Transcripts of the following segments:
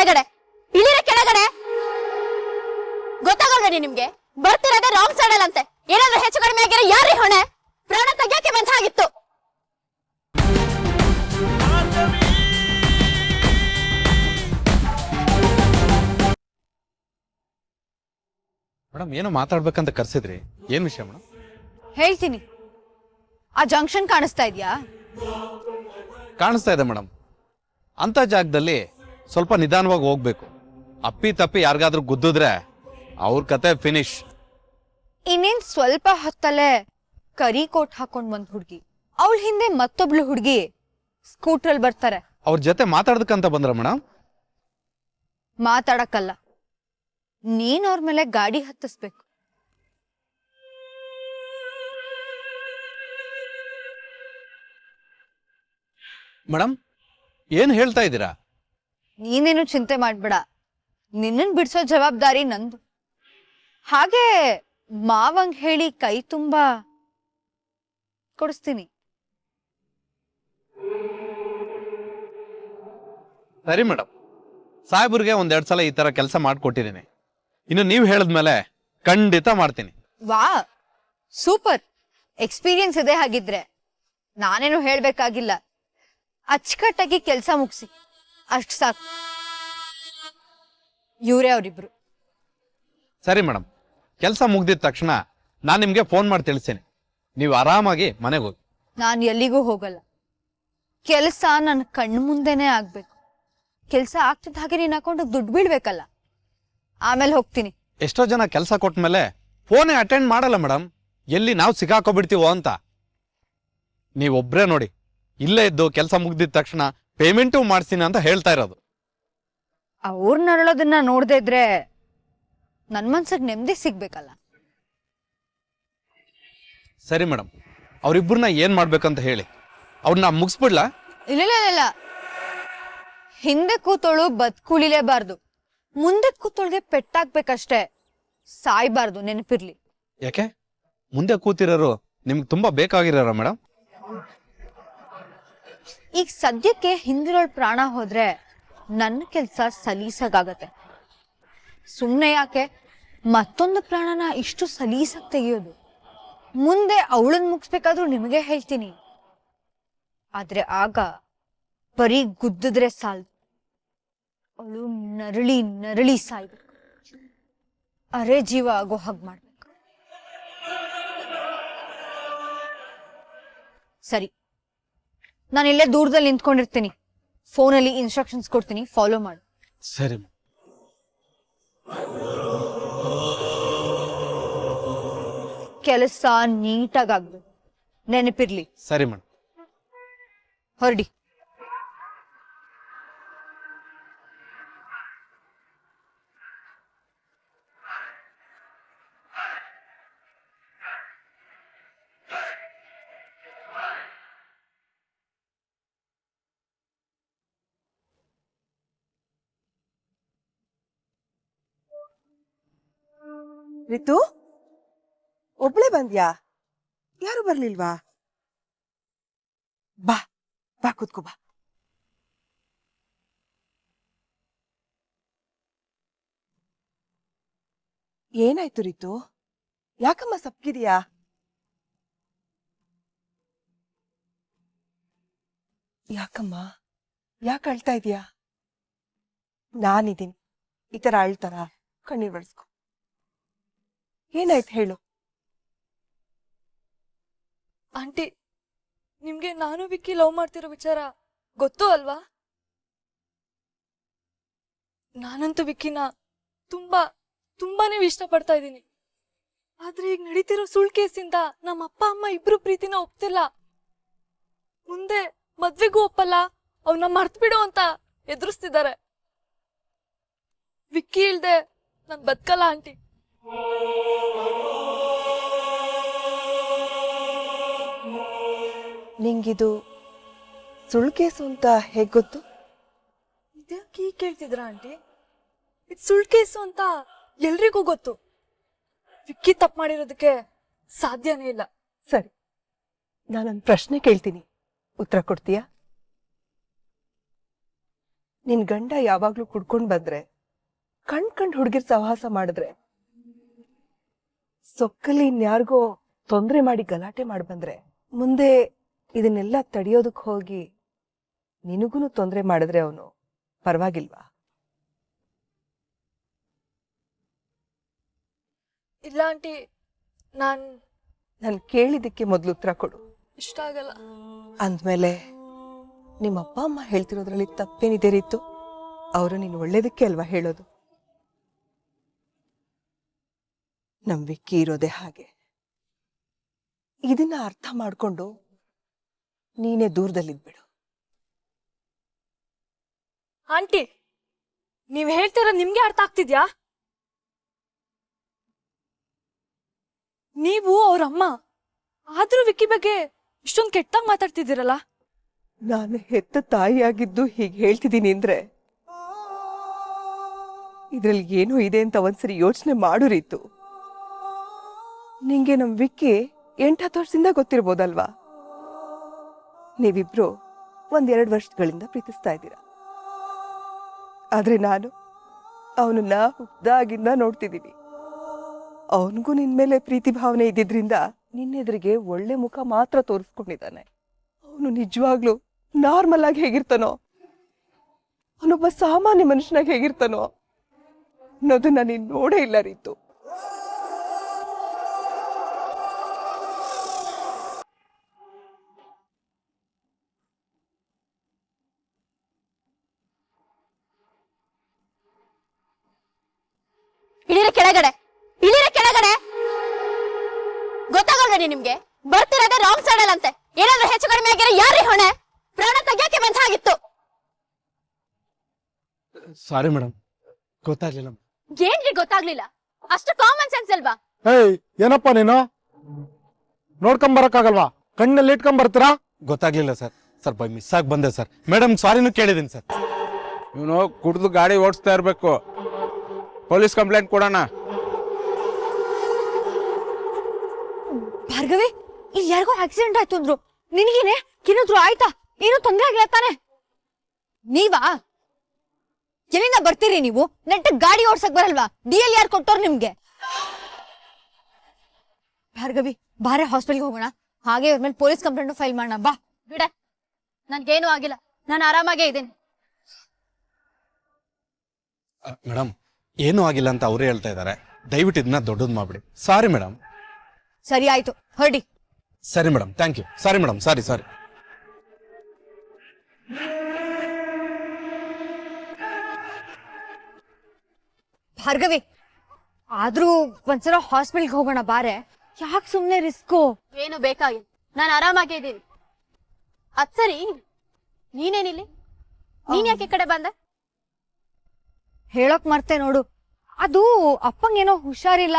ಕೆಳಗಡೆ, ಇಳಿರೆ ಕೆಳಗಡೆ. ಗೊತ್ತಾಗಲ್ವೇನಿ ನಿಮ್ಗೆ? ಬರ್ತಿರೋದೇ ರಾಂಗ್ ಸೈಡ್ ಅಂತೆ. ಏನಾದ್ರೂ ಹೆಚ್ಚು ಕಡಿಮೆ ಆಗಿರೋ ಯಾರೇ ಹೊಣೆ? ಪ್ರಾಣ ತೆಗಿಯಕ್ಕೆ ಬೇಕಾಗಿತ್ತು. ಮೇಡಮ್ ಏನೋ ಮಾತಾಡ್ಬೇಕಂತ ಕರ್ಸಿದ್ರಿ, ಏನ್ ವಿಷಯ ಮೇಡಮ್? ಹೇಳ್ತೀನಿ. ಆ ಜಂಕ್ಷನ್ ಕಾಣಿಸ್ತಾ ಇದೆಯಾ? ಕಾಣಿಸ್ತಾ ಇದೆ ಮೇಡಮ್. ಅಂತ ಜಾಗದಲ್ಲಿ ಸ್ವಲ್ಪ ನಿಧಾನವಾಗಿ ಹೋಗ್ಬೇಕು. ಅಪ್ಪಿ ತಪ್ಪಿ ಯಾರಿಗಾದ್ರೂ ಗುದ್ದಿದ್ರೆ ಅವ್ರ ಕತೆ ಫಿನಿಶ್. ಇನ್ನೇನ್ ಸ್ವಲ್ಪ ಹೊತ್ತಲ್ಲೇ ಕರಿ ಕೋಟ್ ಹಾಕೊಂಡ್ ಬಂದ್ ಹುಡ್ಗಿ, ಅವಳ ಹಿಂದೆ ಮತ್ತೊಬ್ಳು ಹುಡ್ಗಿ ಸ್ಕೂಟ್ರಲ್ಲಿ ಬರ್ತಾರೆ. ಅವ್ರ ಜೊತೆ ಮಾತಾಡ್ದಕ್ಕಂತ ಬಂದ್ರ ಮೇಡಮ್? ಮಾತಾಡಕ್ಕಲ್ಲ, ನೀನ್ ಅವ್ರ ಮೇಲೆ ಗಾಡಿ ಹತ್ತಿಸ್ಬೇಕು. ಮೇಡಮ್ ಏನ್ ಹೇಳ್ತಾ ಇದ್ದೀರಾ? ನೀನೇನು ಚಿಂತೆ ಮಾಡ್ಬೇಡ, ನಿನ್ನನ್ ಬಿಡ್ಸೋ ಜವಾಬ್ದಾರಿ ನಂದು. ಹಾಗೆ ಮಾವಂಗ್ ಹೇಳಿ ಕೈ ತುಂಬಾ ಕೊಡಿಸ್ತೀನಿ. ಸರಿ ಮೇಡಮ್, ಸಾಹೇಬ್ರಿಗೆ ಒಂದೆರಡು ಸಲ ಈ ತರ ಕೆಲಸ ಮಾಡ್ಕೊಟ್ಟಿದ್ದೀನಿ. ಇನ್ನು ನೀವು ಹೇಳಿದ್ಮೇಲೆ ಖಂಡಿತ ಮಾಡ್ತೀನಿ. ವಾ, ಸೂಪರ್ ಎಕ್ಸ್ಪೀರಿಯನ್ಸ್ ಇದೆ. ಹಾಗಿದ್ರೆ ನಾನೇನು ಹೇಳ್ಬೇಕಾಗಿಲ್ಲ, ಅಚ್ಚುಕಟ್ಟಾಗಿ ಕೆಲಸ ಮುಗಿಸಿ ಅಷ್ಟು ಸಾಕು. ಇವರೇ ಅವರಿಬ್ರು. ಸರಿ ಮೇಡಮ್, ಕೆಲಸ ಮುಗ್ದಿದ ತಕ್ಷಣ ನಾನು ನಿಮ್ಗೆ ಫೋನ್ ಮಾಡಿ ತಿಳಿಸ್ತೀನಿ. ನೀವು ಆರಾಮಾಗಿ ಮನೆಗೆ ಹೋಗಿ. ನಾನು ಎಲ್ಲಿಗೂ ಹೋಗಲ್ಲ. ಕೆಲಸ ನನ್ನ ಕಣ್ಣು ಮುಂದೆನೆ ಆಗ್ಬೇಕು. ಕೆಲಸ ಆಗ್ತಿದ್ದ ಹಾಗೆ ನೀನ್ ಹಾಕೊಂಡು ದುಡ್ಡು ಬೀಳ್ಬೇಕಲ್ಲ, ಆಮೇಲೆ ಹೋಗ್ತೀನಿ. ಎಷ್ಟೋ ಜನ ಕೆಲಸ ಕೊಟ್ಟ ಮೇಲೆ ಫೋನೇ ಅಟೆಂಡ್ ಮಾಡಲ್ಲ ಮೇಡಮ್, ಎಲ್ಲಿ ನಾವು ಸಿಗಾಕೋಬಿಡ್ತೀವೋ ಅಂತ. ನೀವೊಬ್ರೇ ನೋಡಿ, ಇಲ್ಲೇ ಇದ್ದು ಕೆಲಸ ಮುಗ್ದಿದ ತಕ್ಷಣ ಪೇಮೆಂಟು ಮಾಡಿಸ್ತೀನಿ ಅಂತ ಹೇಳ್ತಾ ಇರೋದು. ಅವ್ರು ನರಳೋದನ್ನ ನೋಡ್ದೇ ಇದ್ರೆ ನನ್ ಮನ್ಸಿಗೆ ನೆಮ್ಮದಿ ಸಿಗ್ಬೇಕಲ್ಲ. ಸರಿ ಮೇಡಮ್, ಅವ್ರಿಬ್ರನ್ನ ಏನ್ ಮಾಡ್ಬೇಕಂತ ಹೇಳಿ, ಅವ್ರನ್ನ ಮುಗಿಸ್ಬಿಡ್ಲಾ? ಇಲ್ಲ, ಹಿಂದೆ ಕೂತೋಳು ಬದುಕುಳಿಲೇಬಾರ್ದು, ಮುಂದೆ ಕೂತೋಳ್ಗೆ ಪೆಟ್ಟಾಗ್ಬೇಕಷ್ಟೇ, ಸಾಯ್ಬಾರ್ದು, ನೆನಪಿರ್ಲಿ. ಯಾಕೆ? ಮುಂದೆ ಕೂತಿರೋರು ನಿಮ್ಗೆ ತುಂಬಾ ಬೇಕಾಗಿರೋರ ಮೇಡಮ್? ಈಗ ಸದ್ಯಕ್ಕೆ ಹಿಂದಿರೋಳ್ ಪ್ರಾಣ ಹೋದ್ರೆ ನನ್ನ ಕೆಲ್ಸ ಸಲೀಸಾಗತ್ತೆ. ಸುಮ್ನೆ ಯಾಕೆ ಮತ್ತೊಂದು ಪ್ರಾಣನ ಇಷ್ಟು ಸಲೀಸಾಗಿ ತೆಗಿಯೋದು? ಮುಂದೆ ಅವಳನ್ನ ಮುಗಿಸ್ಬೇಕಾದ್ರೂ ನಿಮಗೆ ಹೇಳ್ತೀನಿ. ಆದ್ರೆ ಆಗ ಬರೀ ಗುದ್ದಿದ್ರೆ ಸಾಲದು, ಅವಳು ನರಳಿ ನರಳಿ ಸಾಯ್ಬೇಕು, ಅರೆ ಜೀವ ಆಗೋ ಹಾಗೆ ಮಾಡ್ಬೇಕು. ಸರಿ, ನಾನು ಇಲ್ಲೇ ದೂರದಲ್ಲಿ ನಿಂತ್ಕೊಂಡಿರ್ತೀನಿ, ಫೋನಲ್ಲಿ ಇನ್ಸ್ಟ್ರಕ್ಷನ್ಸ್ ಕೊಡ್ತೀನಿ, ಫಾಲೋ ಮಾಡು. ಸರಿ. ಕೆಲಸ ನೀಟಾಗಿ ಆಗ್ಬೇಕು, ನೆನಪಿರ್ಲಿ. ಸರಿ ಮೇಡಮ್. ಹೊರಡಿ. ರಿತು, ಒಬ್ಳೆ ಬಂದ್ಯಾ? ಯಾರು ಬರ್ಲಿಲ್ವಾ? ಬಾ ಬಾ, ಕೂತ್ಕೋ ಬಾ. ಏನಾಯ್ತು ರಿತು? ಯಾಕಮ್ಮ ಸಪ್ಗಿದ್ಯಾ? ಯಾಕಮ್ಮ, ಯಾಕೆ ಅಳ್ತಾ ಇದೀಯಾ? ನಾನಿದ್ದೀನಿ, ಈ ತರ ಅಳ್ತಾರ? ಕಣ್ಣೀರ್ ಬಡ್ಸ್ಕೊ. ಏನಾಯ್ತು ಹೇಳು. ಆಂಟಿ, ನಿಮ್ಗೆ ನಾನು ವಿಕ್ಕಿ ಲವ್ ಮಾಡ್ತಿರೋ ವಿಚಾರ ಗೊತ್ತು ಅಲ್ವಾ? ನಾನಂತೂ ವಿಕ್ಕಿನ ತುಂಬಾನೇ ಇಷ್ಟಪಡ್ತಾ ಇದ್ದೀನಿ. ಆದ್ರೆ ಈಗ ನಡೀತಿರೋ ಸುಳ್ಳು ಕೇಸಿಂದ ನಮ್ಮ ಅಪ್ಪ ಅಮ್ಮ ಇಬ್ರು ಪ್ರೀತಿನ ಒಪ್ತಿಲ್ಲ. ಮುಂದೆ ಮದ್ವೆಗೂ ಒಪ್ಪಲ್ಲ, ಅವನ್ನ ಮರ್ತ್ ಬಿಡು ಅಂತ ಎದುರಿಸ್ತಿದ್ದಾರೆ. ವಿಕ್ಕಿ ಇಲ್ದೆ ನಾನ್ ಬದುಕಲ್ಲ ಆಂಟಿ. ನಿಂಗಿದು ಸುಳ್ಳು ಕೇಸು ಅಂತ ಹೇಗ್ ಗೊತ್ತು? ಇದ್ಯಾಕೆ ಈಗ ಕೇಳ್ತಿದ್ರ ಆಂಟಿ? ಇದು ಸುಳ್ಳು ಕೇಸು ಅಂತ ಎಲ್ರಿಗೂ ಗೊತ್ತು. ವಿಕ್ಕಿ ತಪ್ಪು ಮಾಡಿರೋದಕ್ಕೆ ಸಾಧ್ಯನೇ ಇಲ್ಲ. ಸರಿ, ನಾನೊಂದು ಪ್ರಶ್ನೆ ಕೇಳ್ತೀನಿ, ಉತ್ತರ ಕೊಡ್ತೀಯಾ? ನಿನ್ ಗಂಡ ಯಾವಾಗ್ಲೂ ಕುಡ್ಕೊಂಡ್ ಬಂದ್ರೆ ಕಂಡ್ ಹುಡುಗಿರ್ ಸಹವಾಸ ಮಾಡಿದ್ರೆ ಸೊಕ್ಕಲ್ಲಿ ಇನ್ಯಾರಿಗೋ ತೊಂದ್ರೆ ಮಾಡಿ ಗಲಾಟೆ ಮಾಡ್ಬಂದ್ರೆ ಮುಂದೆ ಇದನ್ನೆಲ್ಲ ತಡೆಯೋದಕ್ ಹೋಗಿ ನಿನಗೂನು ತೊಂದ್ರೆ ಮಾಡಿದ್ರೆ ಅವನು ಪರವಾಗಿಲ್ವಾ? ಇಲ್ಲ ಆಂಟಿ, ನಾನು ಕೇಳಿದ್ದಕ್ಕೆ ಮೊದಲು ಉತ್ತರ ಕೊಡು. ಇಷ್ಟ ಆಗಲ್ಲ. ಅಂದ್ಮೇಲೆ ನಿಮ್ಮ ಅಪ್ಪ ಅಮ್ಮ ಹೇಳ್ತಿರೋದ್ರಲ್ಲಿ ತಪ್ಪೇನಿದೆ ರೀತು? ಅವರು ನೀನು ಒಳ್ಳೇದಕ್ಕೆ ಅಲ್ವಾ ಹೇಳೋದು? ನಮ್ ವಿಕ್ಕಿ ಇರೋದೇ ಹಾಗೆ. ಇದನ್ನ ಅರ್ಥ ಮಾಡ್ಕೊಂಡು ನೀನೇ ದೂರದಲ್ಲಿದ್ಬಿಡು. ಆಂಟಿ, ನೀವ್ ಹೇಳ್ತಿರೋ ನಿಮ್ಗೆ ಅರ್ಥ ಆಗ್ತಿದ್ಯಾ? ನೀವು ಅವ್ರಮ್ಮ ಆದ್ರೂ ವಿಕ್ಕಿ ಬಗ್ಗೆ ಇಷ್ಟೊಂದು ಕೆಟ್ಟಾಗಿ ಮಾತಾಡ್ತಿದ್ದೀರಲ್ಲ. ನಾನು ಹೆತ್ತ ತಾಯಿಯಾಗಿದ್ದು ಹೀಗೆ ಹೇಳ್ತಿದ್ದೀನಿ ಅಂದ್ರೆ ಇದ್ರಲ್ಲಿ ಏನೋ ಇದೆ ಅಂತ ಒಂದ್ಸರಿ ಯೋಚನೆ ಮಾಡು ರೀತು. ನಿಂಗೆ ನಮ್ ವಿಕ್ಕಿ 8-10 ವರ್ಷದಿಂದ ಗೊತ್ತಿರ್ಬೋದಲ್ವಾ? ನೀವಿಬ್ರು 1-2 ವರ್ಷಗಳಿಂದ ಪ್ರೀತಿಸ್ತಾ ಇದ್ದೀರಾ. ಆದ್ರೆ ನಾನು ಅವನನ್ನ ಹುಟ್ದಾಗಿಂದ ನೋಡ್ತಿದ್ದೀನಿ. ಅವನಿಗೂ ನಿನ್ ಮೇಲೆ ಪ್ರೀತಿ ಭಾವನೆ ಇದ್ದಿದ್ರಿಂದ ನಿನ್ನೆದುರಿಗೆ ಒಳ್ಳೆ ಮುಖ ಮಾತ್ರ ತೋರಿಸ್ಕೊಂಡಿದ್ದಾನೆ. ಅವನು ನಿಜವಾಗ್ಲೂ ನಾರ್ಮಲ್ ಆಗಿ ಹೇಗಿರ್ತಾನೋ, ಅವನೊಬ್ಬ ಸಾಮಾನ್ಯ ಮನುಷ್ಯನಾಗಿ ಹೇಗಿರ್ತಾನೋ ಅನ್ನೋದನ್ನ ನೀನ್ ನೋಡೇ ಇಲ್ಲ ರೀತು. ಇಳಿರೆ ಕೆಳಗಡೆ, ಇಳಿರೆ ಕೆಳಗಡೆ. ಗೊತ್ತಾಗಲ್ವೇನಿ ನಿಮ್ಗೆ? ಬರ್ತಿರೋದೇ ರಾಂಗ್ ಸೈಡ್ ಅಂತೆ. ಏನಾದ್ರೂ ಹೆಚ್ಚು ಕಡಿಮೆ ಆಗಿರೋ ಯಾರೇ ಹೊಣೆ? ಪ್ರಾಣ ತೆಗಿಯಕ್ಕೆ ಬೇಕಾಗಿತ್ತು. ಸಾರಿ ಮೇಡಮ್, ಗೊತ್ತಾಗ್ಲಿಲ್ಲ. ಏನ್ರಿ ಗೊತ್ತಾಗ್ಲಿಲ್ಲ? ಅಷ್ಟು ಕಾಮನ್ ಸೆನ್ಸ್ ಅಲ್ವಾ? ಏಯ್, ಏನಪ್ಪ ನೀನು? ನೋಡ್ಕೊಂಬರಕ್ಕಾಗಲ್ವಾ? ಕಣ್ಣಲ್ಲಿ ಇಟ್ಕೊಂಬರ್ತೀರಾ? ಗೊತ್ತಾಗ್ಲಿಲ್ಲ ಸರ್. ಸ್ವಲ್ಪ ಮಿಸ್ ಆಗಿ ಬಂದೆ ಸರ್. ಮೇಡಮ್ ಸಾರಿನೂ ಕೇಳಿದ್ದೀನಿ ಸರ್. ಇವನು ಕುಡ್ದು ಗಾಡಿ ಓಡಿಸ್ತಾ ಇರ್ಬೇಕು. ಪೊಲೀಸ್ ಕಂಪ್ಲೇಂಟ್ ಕೊಡೋಣ. ಭಾರ್ಗವಿ, ಇಲ್ಲಿ ಯಾರಿಗೋ ಆಕ್ಸಿಡೆಂಟ್ ಆಯ್ತು ಅಂದ್ರು. ನಿನಗೇನೆ ಏನಾದ್ರು ಆಯ್ತಾ? ಏನೂ ತೊಂದ್ರೆ ಆಗಿಲ್ಲ ತಾನೆ? ನೀವಾ? ಎಲ್ಲಿಂದ ಬರ್ತೀರಿ ನೀವು? ನೆಟ್ಟ ಗಾಡಿ ಓಡ್ಸಕ್ ಬರಲ್ವಾ? DL ಯಾರು ಕೊಟ್ಟೋರ್ ನಿಮ್ಗೆ? ಭಾರ್ಗವಿ, ಬಾರೆ ಹಾಸ್ಪಿಟಲ್ಗೆ ಹೋಗೋಣ. ಹಾಗೆ ಇವ್ರ ಮೇಲೆ ಪೊಲೀಸ್ ಕಂಪ್ಲೇಂಟ್ ಫೈಲ್ ಮಾಡೋಣ. ಬಾ. ಬಿಡ, ನನ್ಗೇನು ಆಗಿಲ್ಲ. ನಾನು ಆರಾಮಾಗೇ ಇದ್ದೀನಿ. ಮೇಡಮ್, ಏನೂ ಆಗಿಲ್ಲ ಅಂತ ಅವರೇ ಹೇಳ್ತಾ ಇದ್ದಾರೆ. ದಯವಿಟ್ಟು ಇದನ್ನ ದೊಡ್ಡದು ಮಾಡ್ಬಿಡಿ. Sorry madam. ಸರಿ ಆಯ್ತು, ಹೊರಡಿ. ಸರಿ madam, thank you. Sorry madam, sorry. Bhargavi, ಆದ್ರೂ ಒಂದ್ಸಲ ಹಾಸ್ಪಿಟಲ್ಗೆ ಹೋಗೋಣ ಬಾರೆ. ಯಾಕೆ ಸುಮ್ನೆ ರಿಸ್ಕು? ಏನು ಬೇಕಾಗಿಲ್ಲ, ನಾನು ಆರಾಮಾಗೇ ಇದ್ದೀನಿ. ಅದ್ ಸರಿ, ನೀನೇನಿಲ್ಲಿ? ನೀನ್ ಯಾಕೆ ಈ ಕಡೆ ಬಂದೆ? ಹೇಳಕ್ ಮರ್ತೆ ನೋಡು. ಅದು ಅಪ್ಪಂಗೇನೋ ಹುಷಾರಿಲ್ಲ,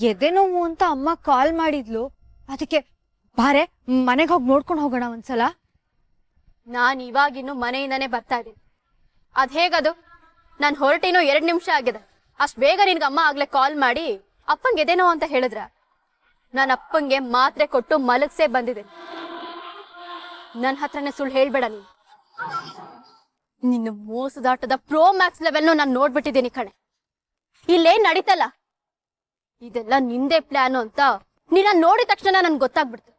ಎದೆ ನೋವು ಅಂತ ಅಮ್ಮ ಕಾಲ್ ಮಾಡಿದ್ಲು. ಅದಕ್ಕೆ ಬಾರೆ ಮನೆಗೆ ಹೋಗಿ ನೋಡ್ಕೊಂಡು ಹೋಗೋಣ ಒಂದ್ಸಲ. ನಾನ್ ಇವಾಗಿನ್ನು ಮನೆಯಿಂದಾನೇ ಬರ್ತಾ ಇದ್ದೀನಿ. ಅದ್ ಹೇಗದು? ನಾನ್ ಹೊರಟಿನೋ 2 ನಿಮಿಷ ಆಗಿದೆ. ಅಷ್ಟ್ ಬೇಗ ನಿನ್ಗೆ ಅಮ್ಮ ಆಗ್ಲೇ ಕಾಲ್ ಮಾಡಿ ಅಪ್ಪಂಗೆ ಎದೇನೋ ಅಂತ ಹೇಳಿದ್ರ? ನಾನು ಅಪ್ಪಂಗೆ ಮಾತ್ರೆ ಕೊಟ್ಟು ಮಲಗ್ಸೇ ಬಂದಿದ್ದೀನಿ. ನನ್ ಹತ್ರನೇ ಸುಳ್ಳು ಹೇಳ್ಬೇಡ ನೀನು. ನಿನ್ನ ಮೋಸದಾಟದ ಪ್ರೋ ಮ್ಯಾಕ್ಸ್ ಲೆವೆಲ್ನು ನಾನು ನೋಡ್ಬಿಟ್ಟಿದ್ದೀನಿ ಕಣೆ. ಇಲ್ಲೇನ್ ನಡೀತಲ್ಲ, ಇದೆಲ್ಲ ನಿಂದೇ ಪ್ಲಾನು ಅಂತ ನೀನ ನೋಡಿದ ತಕ್ಷಣ ನನ್ಗೆ ಗೊತ್ತಾಗ್ಬಿಡ್ತು.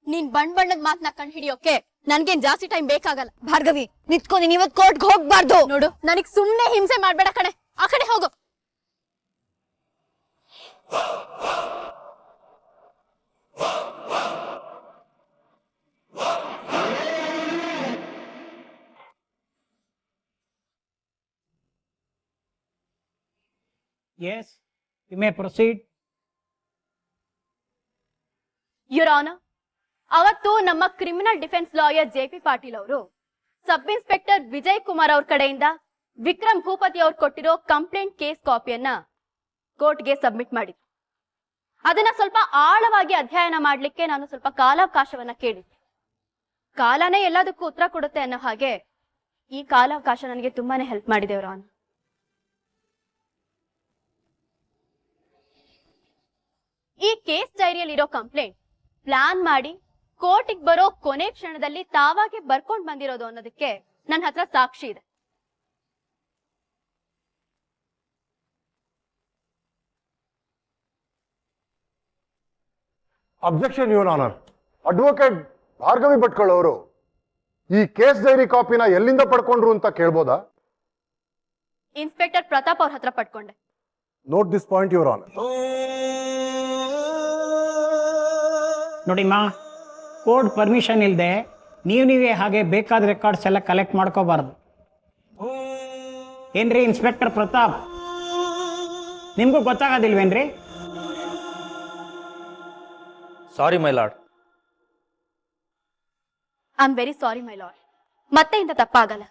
ನೀನ್ ಬಣ್ಣದ ಮಾತನ್ನ ಕಂಡು ಹಿಡಿಯೋಕೆ ನನ್ಗೇನ್ ಜಾಸ್ತಿ ಟೈಮ್ ಬೇಕಾಗಲ್ಲ. ಭಾರ್ಗವಿ, ನಿತ್ಕೊಂಡು ನೀನ್ ಇವತ್ ಕೋರ್ಟ್ಗೆ ಹೋಗ್ಬಾರ್ದು. ನೋಡು, ನನಗ್ ಸುಮ್ನೆ ಹಿಂಸೆ ಮಾಡ್ಬೇಡ ಕಣೆ. ಆ ಕಡೆ ಹೋಗು. Yes, you may proceed. Your honour, ಅವತ್ತು ನಮ್ಮ criminal defence lawyer JP Patil ಅವರು ಸಬ್ ಇನ್ಸ್ಪೆಕ್ಟರ್ ವಿಜಯ್ ಕುಮಾರ್ ಅವ್ರ ಕಡೆಯಿಂದ ವಿಕ್ರಮ್ ಭೂಪತಿ ಅವ್ರು ಕೊಟ್ಟಿರೋ ಕಂಪ್ಲೇಂಟ್ ಕೇಸ್ ಕಾಪಿಯನ್ನ ಕೋರ್ಟ್ಗೆ ಸಬ್ಮಿಟ್ ಮಾಡಿದ್ರು. ಅದನ್ನ ಸ್ವಲ್ಪ ಆಳವಾಗಿ ಅಧ್ಯಯನ ಮಾಡ್ಲಿಕ್ಕೆ ನಾನು ಸ್ವಲ್ಪ ಕಾಲಾವಕಾಶವನ್ನ ಕೇಳಿದ್ದೆ. ಕಾಲನೇ ಎಲ್ಲದಕ್ಕೂ ಉತ್ತರ ಕೊಡುತ್ತೆ ಅನ್ನೋ ಹಾಗೆ ಈ ಕಾಲಾವಕಾಶ ನನಗೆ ತುಂಬಾನೇ ಹೆಲ್ಪ್ ಮಾಡಿದೆ ಯುವರ್ ಆನರ್. ಈ ಕೇಸ್ ಡೈರಿಯಲ್ಲಿರೋ ಕಂಪ್ಲೇಂಟ್ ಪ್ಲಾನ್ ಮಾಡಿ ಕೋರ್ಟಿಗೆ ಬರೋ ಕೊನೆ ಕ್ಷಣದಲ್ಲಿ ತಾವಾಗೆ ಬರ್ಕೊಂಡ್ ಬಂದಿರೋದು ಅನ್ನೋದಕ್ಕೆ ನನ್ನ ಹತ್ರ ಸಾಕ್ಷಿ ಇದೆ. Objection your honour. Advocate Bhargavi Bhatkal ಅವರು ಈ ಕೇಸ್ ಡೈರಿ ಕಾಪಿನ ಎಲ್ಲಿಂದ ಪಡ್ಕೊಂಡ್ರು ಅಂತ ಕೇಳ್ಬೋದಾ? ಇನ್ಸ್ಪೆಕ್ಟರ್ ಪ್ರತಾಪ್ ಅವ್ರ ಹತ್ರ ಪಡ್ಕೊಂಡೆ. Note this point your honour. ನೋಡಿಮ್ಮ, ಕೋರ್ಟ್ ಪರ್ಮಿಷನ್ ಇಲ್ಲದೆ ನೀವೇ ಹಾಗೆ ಬೇಕಾದ ರೆಕಾರ್ಡ್ಸ್ ಎಲ್ಲ ಕಲೆಕ್ಟ್ ಮಾಡ್ಕೋಬಾರ್ದು. ಏನ್ರಿ ಇನ್ಸ್ಪೆಕ್ಟರ್ ಪ್ರತಾಪ್, ನಿಮಗೂ ಗೊತ್ತಾಗೋದಿಲ್ವೇನ್ರಿ? Sorry my lord. I am very sorry my lord. ಮತ್ತೆ ಇಂಥ ತಪ್ಪಾಗಲ್ಲ.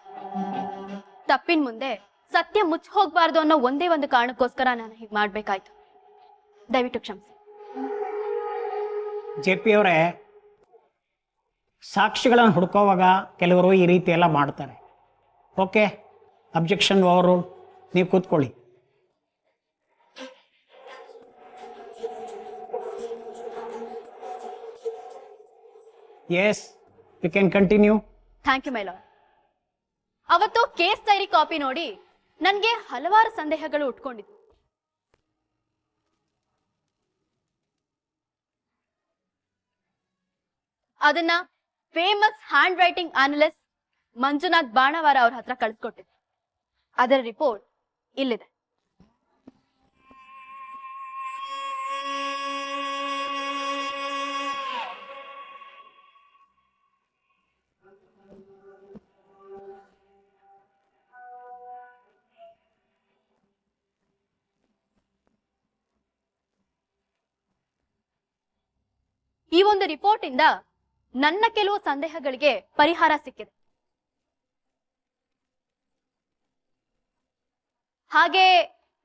ತಪ್ಪಿನ ಮುಂದೆ ಸತ್ಯ ಮುಚ್ಚ ಹೋಗ್ಬಾರ್ದು ಅನ್ನೋ ಒಂದೇ ಒಂದು ಕಾರಣಕ್ಕೋಸ್ಕರ ನಾನು ಹೀಗೆ ಮಾಡ್ಬೇಕಾಯ್ತು. ದಯವಿಟ್ಟು ಕ್ಷಮಿಸಿ. ಜೆ ಪಿ ಅವರೇ, ಸಾಕ್ಷಿಗಳನ್ನು ಹುಡ್ಕೋವಾಗ ಕೆಲವರು ಈ ರೀತಿ ಎಲ್ಲ ಮಾಡ್ತಾರೆ. Okay, objection over. ನೀವು ಕೂತ್ಕೊಳ್ಳಿ. Yes, you can continue. Thank you my lord. ಅವತ್ತು ಕೇಸ್ ಡೈರಿ ಕಾಪಿ ನೋಡಿ ನನಗೆ ಹಲವಾರು ಸಂದೇಹಗಳು ಉಟ್ಕೊಂಡಿದ್ವು. ಅದನ್ನ famous handwriting analyst Manjunath Banavara ಅವ್ರ ಹತ್ರ ಕಳಿಸ್ಕೊಟ್ಟಿದ್ದೆ. ಅದರ ರಿಪೋರ್ಟ್ ಇಲ್ಲಿದೆ. ಈ ಒಂದು ರಿಪೋರ್ಟ್ ಇಂದ ನನ್ನ ಕೆಲವು ಸಂದೇಹಗಳಿಗೆ ಪರಿಹಾರ ಸಿಕ್ಕಿದೆ. ಹಾಗೆ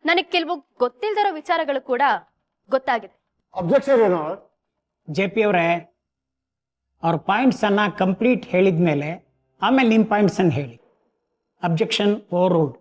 ನನಗೆ ಕೆಲವು ಗೊತ್ತಿಲ್ಲದಿರೋ ವಿಚಾರಗಳು ಕೂಡ ಗೊತ್ತಾಗಿದೆ. Objection your honour. J P ಅವರೇ, ಅವ್ರ ಪಾಯಿಂಟ್ಸನ್ನು ಕಂಪ್ಲೀಟ್ ಹೇಳಿದ ಮೇಲೆ ಆಮೇಲೆ ನಿಮ್ಮ ಪಾಯಿಂಟ್ಸನ್ನು ಹೇಳಿ. Objection over ruled.